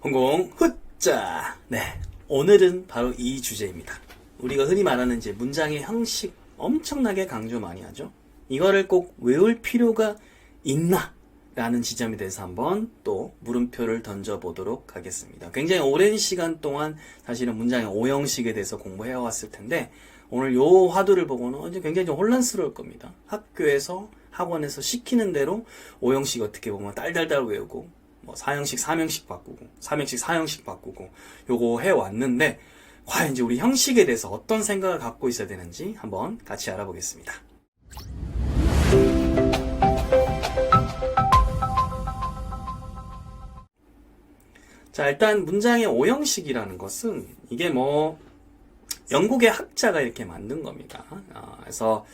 홍공 훗자. 네, 오늘은 바로 이 주제입니다. 우리가 흔히 말하는 이제 문장의 형식 엄청나게 강조 많이 하죠. 이거를 꼭 외울 필요가 있나? 라는 지점에 대해서 한번 또 물음표를 던져보도록 하겠습니다. 굉장히 오랜 시간 동안 사실은 문장의 오형식에 대해서 공부해 왔을 텐데 오늘 요 화두를 보고는 이제 굉장히 좀 혼란스러울 겁니다. 학교에서 학원에서 시키는 대로 오형식 어떻게 보면 딸달달 외우고 뭐 4형식 3형식 바꾸고 3형식 4형식 바꾸고 요거 해왔는데 과연 이제 우리 형식에 대해서 어떤 생각을 갖고 있어야 되는지 한번 같이 알아보겠습니다. 자, 일단 문장의 오형식이라는 것은 이게 뭐 영국의 학자가 이렇게 만든 겁니다. 그래서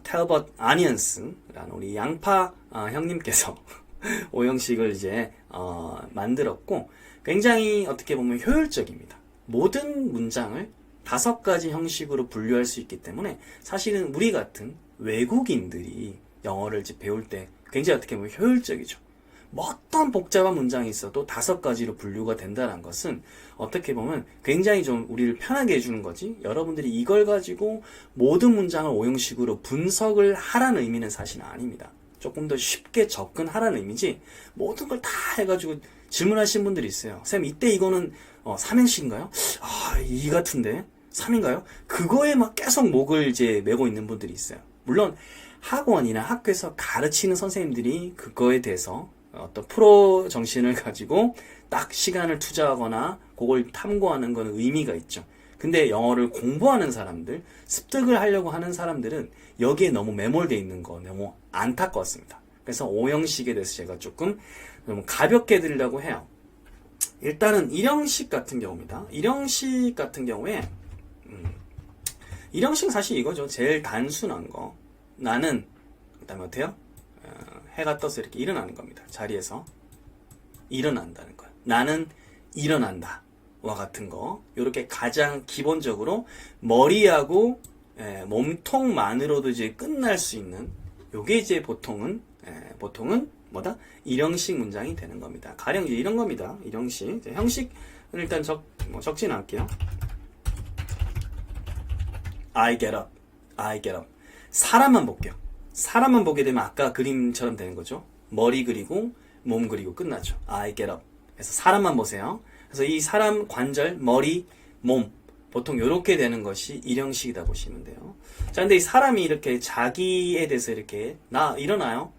텔버트 아니언스라는 우리 양파 형님께서 오형식을 이제 만들었고 굉장히 어떻게 보면 효율적입니다. 모든 문장을 5가지 형식으로 분류할 수 있기 때문에 사실은 우리 같은 외국인들이 영어를 이제 배울 때 굉장히 어떻게 보면 효율적이죠. 뭐 어떤 복잡한 문장이 있어도 5가지로 분류가 된다는 것은 어떻게 보면 굉장히 좀 우리를 편하게 해주는 거지, 여러분들이 이걸 가지고 모든 문장을 오형식으로 분석을 하라는 의미는 사실은 아닙니다. 조금 더 쉽게 접근하라는 의미지 모든 걸 다 해가지고 질문하신 분들이 있어요. 쌤 이때 이거는 3형식인가요? 이 같은데 3인가요? 그거에 막 계속 목을 이제 메고 있는 분들이 있어요. 물론 학원이나 학교에서 가르치는 선생님들이 그거에 대해서 어떤 프로 정신을 가지고 딱 시간을 투자하거나 그걸 탐구하는 건 의미가 있죠. 근데 영어를 공부하는 사람들, 습득을 하려고 하는 사람들은 여기에 너무 매몰되어 있는 거 너무 안타까웠습니다. 그래서 오형식에 대해서 제가 조금 너무 가볍게 드리려고 해요. 일단은 일형식 같은 경우입니다. 일형식 같은 경우에 일형식은 사실 이거죠. 제일 단순한 거. 나는 그다음에 어때요? 해가 떠서 이렇게 일어나는 겁니다. 자리에서 일어난다는 거예요. 나는 일어난다 와 같은 거. 이렇게 가장 기본적으로 머리하고 몸통만으로도 이제 끝날 수 있는 요게 이제 보통은 뭐다? 일형식 문장이 되는 겁니다. 가령 이제 이런 겁니다. 일형식. 형식은 일단 적진 않을게요. I get up. I get up. 사람만 볼게요. 사람만 보게 되면 아까 그림처럼 되는 거죠. 머리 그리고 몸 그리고 끝나죠. I get up. 그래서 사람만 보세요. 그래서 이 사람 관절, 머리, 몸 보통 이렇게 되는 것이 일형식이다 보시면 돼요. 자, 근데 이 사람이 이렇게 자기에 대해서 이렇게 나 일어나요?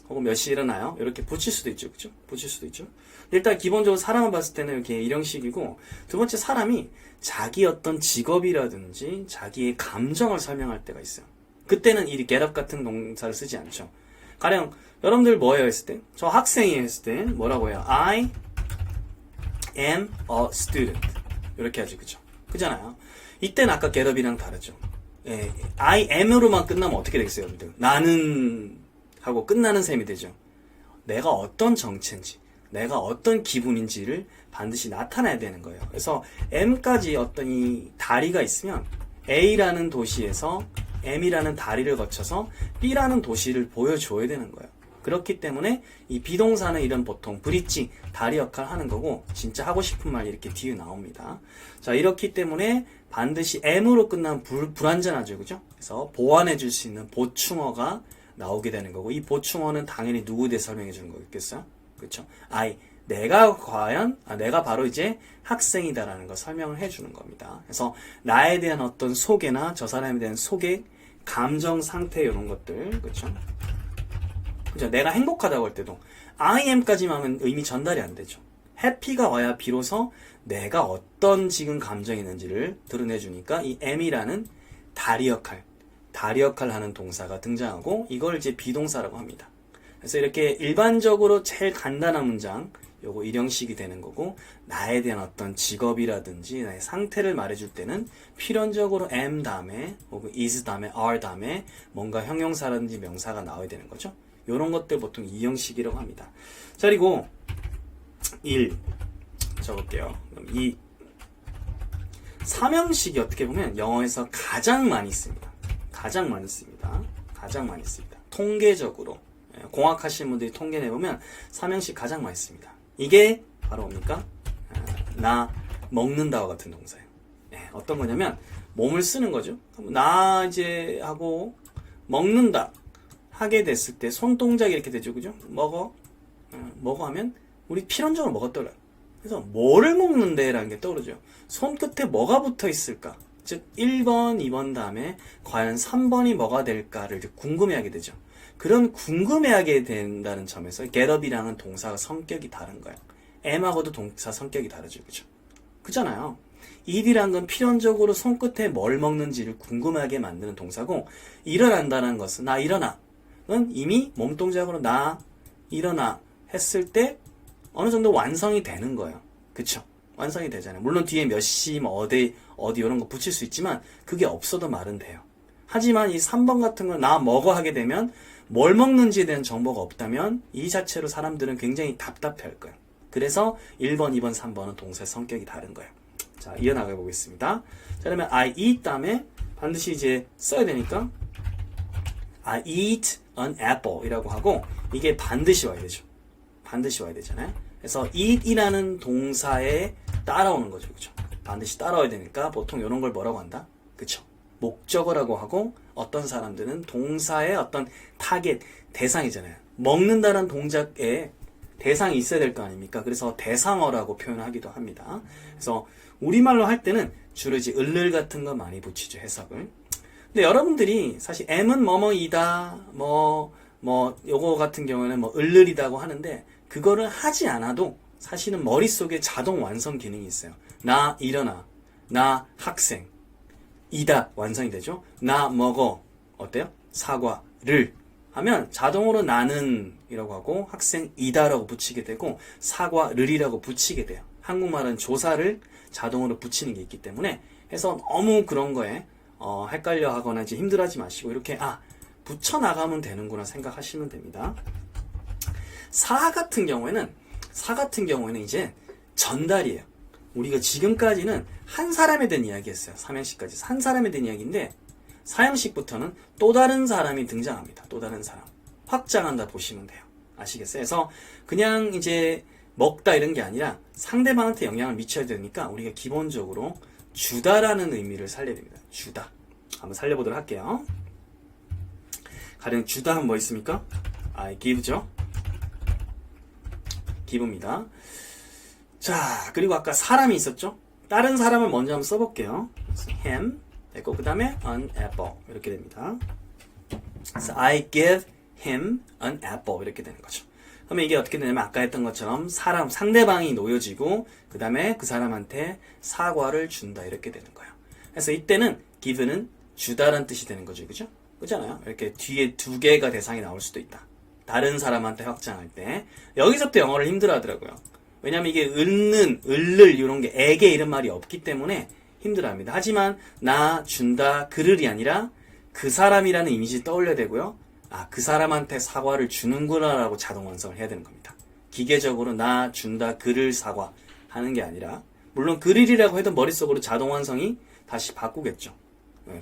혹은 몇 시에 일어나요? 이렇게 붙일 수도 있죠. 그죠? 붙일 수도 있죠. 일단 기본적으로 사람을 봤을 때는 이렇게 일형식이고, 두 번째 사람이 자기 어떤 직업이라든지 자기의 감정을 설명할 때가 있어요. 그때는 이 get up 같은 동사를 쓰지 않죠. 가령 여러분들 뭐예요 했을 때, 저 학생이에요 했을 때 뭐라고 해요? I am a student. 이렇게 하죠. 그죠? 그잖아요. 이때는 아까 get up이랑 다르죠. I am으로만 끝나면 어떻게 되겠어요, 여러분들? 나는 하고 끝나는 셈이 되죠. 내가 어떤 정체인지, 내가 어떤 기분인지를 반드시 나타내야 되는 거예요. 그래서 M까지 어떤 이 다리가 있으면 A라는 도시에서 M이라는 다리를 거쳐서 B라는 도시를 보여줘야 되는 거예요. 그렇기 때문에 이 비동사는 이런 보통 브릿지, 다리 역할을 하는 거고, 진짜 하고 싶은 말 이렇게 뒤에 나옵니다. 자, 이렇기 때문에 반드시 M으로 끝나면 불완전하죠. 그죠? 그래서 보완해 줄 수 있는 보충어가 나오게 되는 거고, 이 보충어는 당연히 누구에 대해 설명해 주는 거겠어요? 그렇죠? 내가 바로 이제 학생이다라는 걸 설명을 해주는 겁니다. 그래서 나에 대한 어떤 소개나 저 사람에 대한 소개, 감정 상태 이런 것들, 그렇죠? 그죠? 내가 행복하다고 할 때도 I am까지만 하면 의미 전달이 안 되죠. happy가 와야 비로소 내가 어떤 지금 감정이 있는지를 드러내주니까 이 am이라는 다리 역할 하는 동사가 등장하고, 이걸 이제 비동사라고 합니다. 그래서 이렇게 일반적으로 제일 간단한 문장, 요거 일형식이 되는 거고, 나에 대한 어떤 직업이라든지 나의 상태를 말해줄 때는 필연적으로 am 다음에 혹은 is 다음에 are 다음에 뭔가 형용사라든지 명사가 나와야 되는 거죠. 요런 것들 보통 이형식이라고 합니다. 자, 그리고 1 적을게요. 그럼 2 3형식이 어떻게 보면 영어에서 가장 많이 씁니다. 가장 많이 씁니다. 통계적으로 공학하시는 분들이 통계 내보면 3형식 가장 많이 씁니다. 이게 바로 뭡니까? 나 먹는다와 같은 동사예요. 네, 어떤 거냐면 몸을 쓰는 거죠. 나 이제 하고 먹는다 하게 됐을 때 손동작이 이렇게 되죠. 그죠? 먹어. 먹어 하면 우리 필연적으로 뭐가 떠올라요. 그래서 뭐를 먹는데 라는 게 떠오르죠. 손끝에 뭐가 붙어 있을까? 즉 1번, 2번 다음에 과연 3번이 뭐가 될까를 궁금해하게 되죠. 그런 궁금해하게 된다는 점에서 get up이랑은 동사가 성격이 다른 거예요. am하고도 동사 성격이 다르죠. 그죠? 그잖아요. eat이란 건 필연적으로 손끝에 뭘 먹는지를 궁금하게 만드는 동사고, 일어난다는 것은 나 일어나 은 이미 몸동작으로 나 일어나 했을 때 어느 정도 완성이 되는 거예요. 그쵸? 완성이 되잖아요. 물론 뒤에 몇 시, 뭐 어디 이런 거 붙일 수 있지만 그게 없어도 말은 돼요. 하지만 이 3번 같은 걸 나 먹어 하게 되면 뭘 먹는지에 대한 정보가 없다면 이 자체로 사람들은 굉장히 답답해할 거예요. 그래서 1번, 2번, 3번은 동사의 성격이 다른 거예요. 자, 이어나가 보겠습니다. 자, 그러면 I eat 다음에 반드시 이제 써야 되니까 I eat an apple 이라고 하고, 이게 반드시 와야 되죠. 반드시 와야 되잖아요. 그래서 eat이라는 동사에 따라오는 거죠. 그죠? 반드시 따라와야 되니까 보통 이런 걸 뭐라고 한다? 그쵸? 목적어라고 하고, 어떤 사람들은 동사의 어떤 타겟, 대상이잖아요. 먹는다는 동작에 대상이 있어야 될 거 아닙니까? 그래서 대상어라고 표현하기도 합니다. 그래서 우리말로 할 때는 주로 이제 을를 같은 거 많이 붙이죠, 해석을. 근데 여러분들이 사실 M은 뭐뭐이다, 요거 같은 경우에는 뭐 을을이다고 하는데, 그거를 하지 않아도 사실은 머릿속에 자동 완성 기능이 있어요. 나 일어나, 나 학생, 이다 완성이 되죠. 나 먹어, 어때요? 사과를 하면 자동으로 나는 이라고 하고 학생 이다라고 붙이게 되고 사과를이라고 붙이게 돼요. 한국말은 조사를 자동으로 붙이는 게 있기 때문에, 해서 너무 그런 거에 헷갈려 하거나 이제 힘들어하지 마시고 이렇게 붙여 나가면 되는구나 생각하시면 됩니다. 사 같은 경우에는 이제 전달이에요. 우리가 지금까지는 한 사람에 대한 이야기 했어요. 삼형식까지 한 사람에 대한 이야기인데, 사형식부터는 또 다른 사람이 등장합니다. 또 다른 사람. 확장한다 보시면 돼요. 아시겠어요? 그래서 그냥 이제 먹다 이런 게 아니라 상대방한테 영향을 미쳐야 되니까 우리가 기본적으로 주다라는 의미를 살려야 됩니다. 주다. 한번 살려보도록 할게요. 가령 주다 하면 뭐 있습니까? I give죠. give입니다. 자, 그리고 아까 사람이 있었죠? 다른 사람을 먼저 한번 써볼게요. him 됐고, 그 다음에 an apple 이렇게 됩니다. 그래서 I give him an apple 이렇게 되는 거죠. 그러면 이게 어떻게 되냐면 아까 했던 것처럼 상대방이 놓여지고 그 다음에 그 사람한테 사과를 준다 이렇게 되는 거예요. 그래서 이때는 give는 주다라는 뜻이 되는 거죠. 그죠? 그잖아요. 이렇게 뒤에 두 개가 대상이 나올 수도 있다. 다른 사람한테 확장할 때. 여기서부터 영어를 힘들어 하더라고요. 왜냐면 이게 을는, 을를 이런 게 에게 이런 말이 없기 때문에 힘들어 합니다. 하지만 나 준다 그를이 아니라 그 사람이라는 이미지 떠올려야 되고요. 그 사람한테 사과를 주는구나 라고 자동 완성을 해야 되는 겁니다. 기계적으로 나 준다 그를 사과 하는 게 아니라, 물론 그를이라고 해도 머릿속으로 자동 완성이 다시 바꾸겠죠.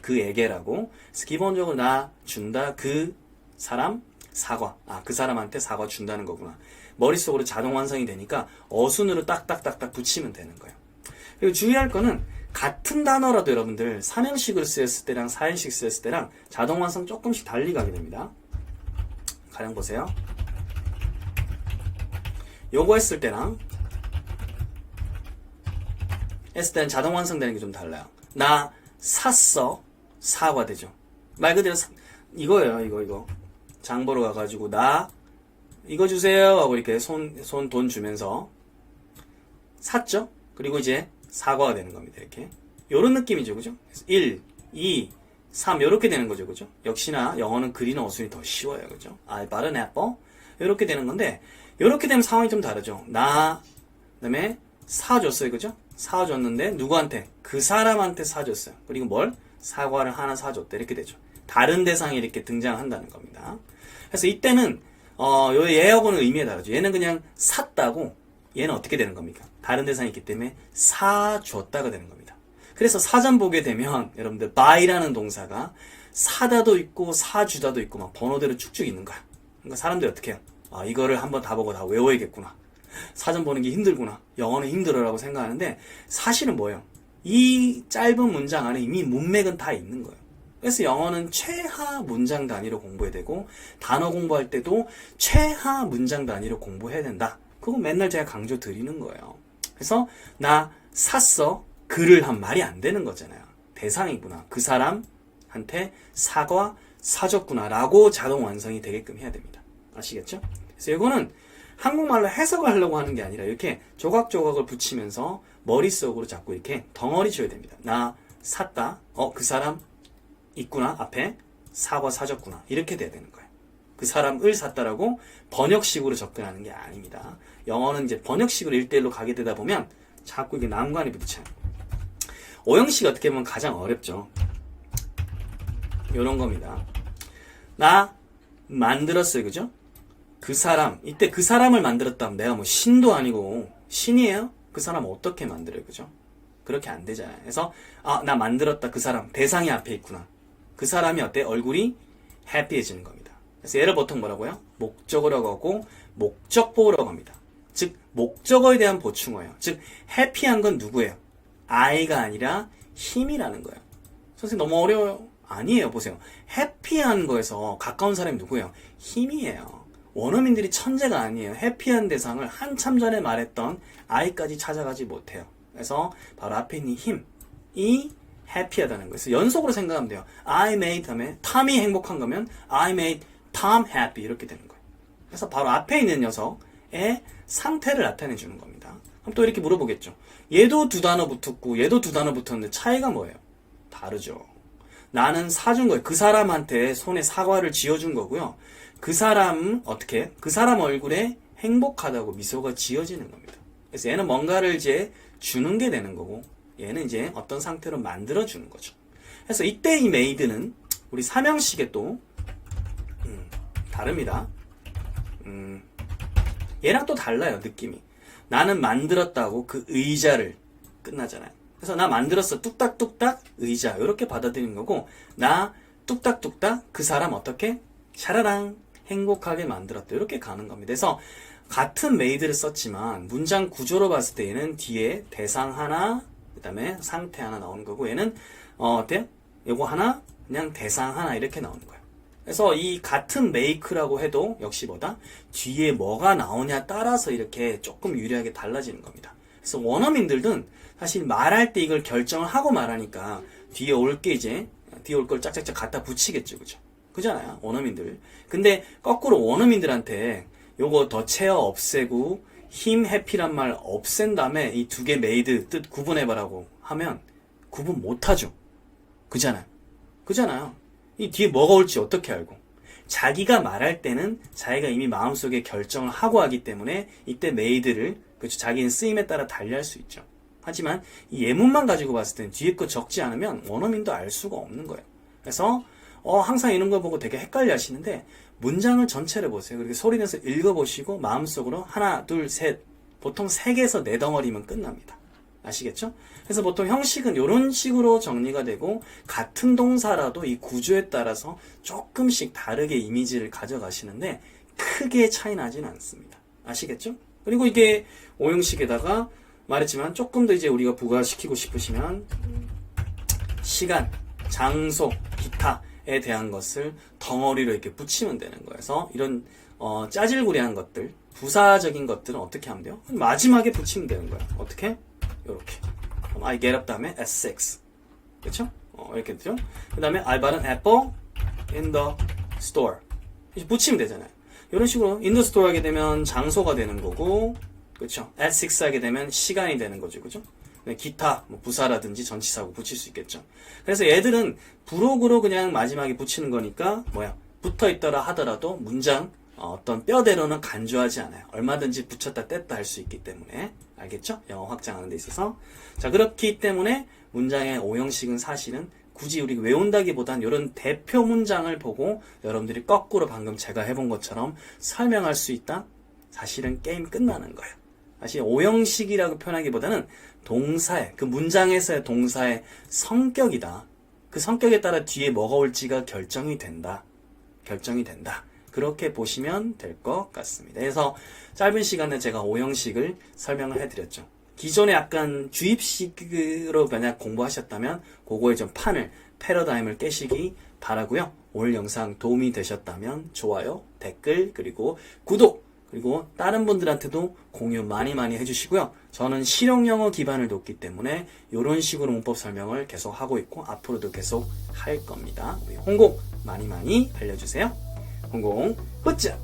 그에게라고. 그래서 기본적으로 나 준다 그 사람 사과. 그 사람한테 사과 준다는 거구나. 머릿속으로 자동 완성이 되니까 어순으로 딱딱딱딱 붙이면 되는 거예요. 그리고 주의할 거는 같은 단어라도 여러분들 3형식으로 쓰였을 때랑 4형식 쓰였을 때랑 자동 완성 조금씩 달리 가게 됩니다. 가령 보세요. 요거 했을 때랑 자동 완성되는 게 좀 달라요. 나 샀어. 사과 되죠. 말 그대로 이거예요. 이거. 장 보러 가가지고 나 이거 주세요 하고 이렇게 손 돈 주면서 샀죠. 그리고 이제 사과가 되는 겁니다. 이렇게 요런 느낌이죠. 그죠? 1, 2, 3 요렇게 되는 거죠. 그죠? 역시나 영어는 글이나 어순이 더 쉬워요. 그죠? I bought an apple 요렇게 되는 건데, 요렇게 되면 상황이 좀 다르죠. 나 그다음에 사줬어요. 그죠? 사줬는데 누구한테? 그 사람한테 사줬어요. 그리고 뭘? 사과를 하나 사줬대. 이렇게 되죠. 다른 대상이 이렇게 등장한다는 겁니다. 그래서 이때는 요 얘하고는 의미가 다르죠. 얘는 그냥 샀다고, 얘는 어떻게 되는 겁니까? 다른 대상이 있기 때문에 사줬다가 되는 겁니다. 그래서 사전 보게 되면 여러분들 buy라는 동사가 사다도 있고 사주다도 있고 막 번호대로 쭉쭉 있는 거야. 그러니까 사람들이 어떻게 해요? 이거를 한번 다 보고 다 외워야겠구나. 사전 보는 게 힘들구나. 영어는 힘들어라고 생각하는데 사실은 뭐예요? 이 짧은 문장 안에 이미 문맥은 다 있는 거예요. 그래서 영어는 최하 문장 단위로 공부해야 되고 단어 공부할 때도 최하 문장 단위로 공부해야 된다. 그거 맨날 제가 강조 드리는 거예요. 그래서 나 샀어. 그를 한 말이 안 되는 거잖아요. 대상이구나. 그 사람한테 사줬구나 라고 자동 완성이 되게끔 해야 됩니다. 아시겠죠? 그래서 이거는 한국말로 해석을 하려고 하는 게 아니라 이렇게 조각조각을 붙이면서 머릿속으로 자꾸 이렇게 덩어리 줘야 됩니다. 나 샀다. 그 사람 있구나. 앞에 사줬구나. 이렇게 돼야 되는 거예요. 그 사람을 샀다라고 번역식으로 접근하는 게 아닙니다. 영어는 이제 번역식으로 1대1로 가게 되다 보면 자꾸 이게 난관이 부딪혀요. 오형식 어떻게 보면 가장 어렵죠. 요런 겁니다. 나 만들었어요. 그죠? 그 사람, 이때 그 사람을 만들었다면 내가 뭐 신도 아니고 신이에요? 그 사람 어떻게 만들어요? 그죠? 그렇게 안 되잖아요. 그래서 나 만들었다. 그 사람 대상이 앞에 있구나. 그 사람이 어때? 얼굴이 해피해지는 겁니다. 그래서 얘를 보통 뭐라고요? 목적어라고 하고 목적보호라고 합니다. 즉 목적어에 대한 보충어예요. 즉 해피한 건 누구예요? I가 아니라 힘이라는 거예요. 선생님 너무 어려워요. 아니에요. 보세요. 해피한 거에서 가까운 사람이 누구예요? 힘이에요. 원어민들이 천재가 아니에요. 해피한 대상을 한참 전에 말했던 I까지 찾아가지 못해요. 그래서 바로 앞에 있는 힘이 해피하다는 거예요. 그래서 연속으로 생각하면 돼요. I made 다음에 톰이 행복한 거면 I made Tom happy 이렇게 되는 거예요. 그래서 바로 앞에 있는 녀석의 상태를 나타내 주는 겁니다. 그럼 또 이렇게 물어보겠죠. 얘도 두 단어 붙었고 얘도 두 단어 붙었는데 차이가 뭐예요? 다르죠. 나는 사준 거예요. 그 사람한테 손에 사과를 쥐어준 거고요. 그 사람 어떻게? 그 사람 얼굴에 행복하다고 미소가 지어지는 겁니다. 그래서 얘는 뭔가를 이제 주는 게 되는 거고 얘는 이제 어떤 상태로 만들어주는 거죠. 그래서 이때 이 made는 우리 삼형식에 또 다릅니다. 얘랑 또 달라요. 느낌이. 나는 만들었다고 그 의자를 끝나잖아요. 그래서 나 만들었어. 뚝딱뚝딱 의자 이렇게 받아들이는 거고 나 뚝딱뚝딱 그 사람 어떻게? 샤라랑 행복하게 만들었다. 이렇게 가는 겁니다. 그래서 같은 made를 썼지만 문장 구조로 봤을 때 얘는 뒤에 대상 하나 그 다음에 상태 하나 나오는 거고 얘는 어때요? 요거 하나 그냥 대상 하나 이렇게 나오는 거예요. 그래서 이 같은 make라고 해도 역시 뭐다? 뒤에 뭐가 나오냐 따라서 이렇게 조금 유리하게 달라지는 겁니다. 그래서 원어민들은 사실 말할 때 이걸 결정을 하고 말하니까 뒤에 올 게 이제 뒤에 올 걸 짝짝짝 갖다 붙이겠죠. 그죠? 그잖아요. 원어민들. 근데 거꾸로 원어민들한테 요거 더 채어 없애고 힘 해피란 말 없앤 다음에 이 두 개 made 뜻 구분해봐라고 하면 구분 못하죠. 그잖아요. 그잖아요. 이 뒤에 뭐가 올지 어떻게 알고. 자기가 말할 때는 자기가 이미 마음속에 결정을 하고 하기 때문에 이때 made를 그렇죠. 자기는 쓰임에 따라 달리할 수 있죠. 하지만 이 예문만 가지고 봤을 때는 뒤에 거 적지 않으면 원어민도 알 수가 없는 거예요. 그래서 항상 이런 걸 보고 되게 헷갈려 하시는데 문장을 전체를 보세요. 그렇게 소리내서 읽어보시고 마음속으로 하나, 둘, 셋 보통 3개에서 4덩어리면 끝납니다. 아시겠죠? 그래서 보통 형식은 이런 식으로 정리가 되고 같은 동사라도 이 구조에 따라서 조금씩 다르게 이미지를 가져가시는데 크게 차이 나진 않습니다. 아시겠죠? 그리고 이게 오형식에다가 말했지만 조금 더 이제 우리가 부과시키고 싶으시면 시간, 장소, 기타에 대한 것을 덩어리로 이렇게 붙이면 되는 거예요. 그래서 이런 짜질구리한 것들, 부사적인 것들은 어떻게 하면 돼요? 마지막에 붙이면 되는 거예요. 어떻게? 이렇게. I get up 다음에 at 6. 그렇죠? 이렇게 되죠? 그 다음에 I bought an apple in the store. 이제 붙이면 되잖아요. 이런 식으로 in the store 하게 되면 장소가 되는 거고, 그렇죠? at 6 하게 되면 시간이 되는 거죠, 그죠? 기타, 뭐 부사라든지 전치사하고 붙일 수 있겠죠. 그래서 얘들은 부록으로 그냥 마지막에 붙이는 거니까 붙어 있더라 하더라도 문장 어떤 뼈대로는 간주하지 않아요. 얼마든지 붙였다 뗐다 할 수 있기 때문에. 알겠죠? 영어 확장하는 데 있어서. 자, 그렇기 때문에 문장의 오형식은 사실은 굳이 우리가 외운다기보단 이런 대표 문장을 보고 여러분들이 거꾸로 방금 제가 해본 것처럼 설명할 수 있다? 사실은 게임 끝나는 거예요. 사실 오형식이라고 표현하기보다는 동사의, 그 문장에서의 동사의 성격이다. 그 성격에 따라 뒤에 뭐가 올지가 결정이 된다. 결정이 된다. 그렇게 보시면 될 것 같습니다. 그래서 짧은 시간에 제가 5형식을 설명을 해드렸죠. 기존에 약간 주입식으로 만약 공부하셨다면 그거에 좀 패러다임을 깨시기 바라고요. 오늘 영상 도움이 되셨다면 좋아요, 댓글, 그리고 구독, 그리고 다른 분들한테도 공유 많이 해주시고요. 저는 실용영어 기반을 뒀기 때문에 이런 식으로 문법 설명을 계속 하고 있고 앞으로도 계속 할 겁니다. 우리 홍콩 많이 알려주세요. 홍콩 후짜!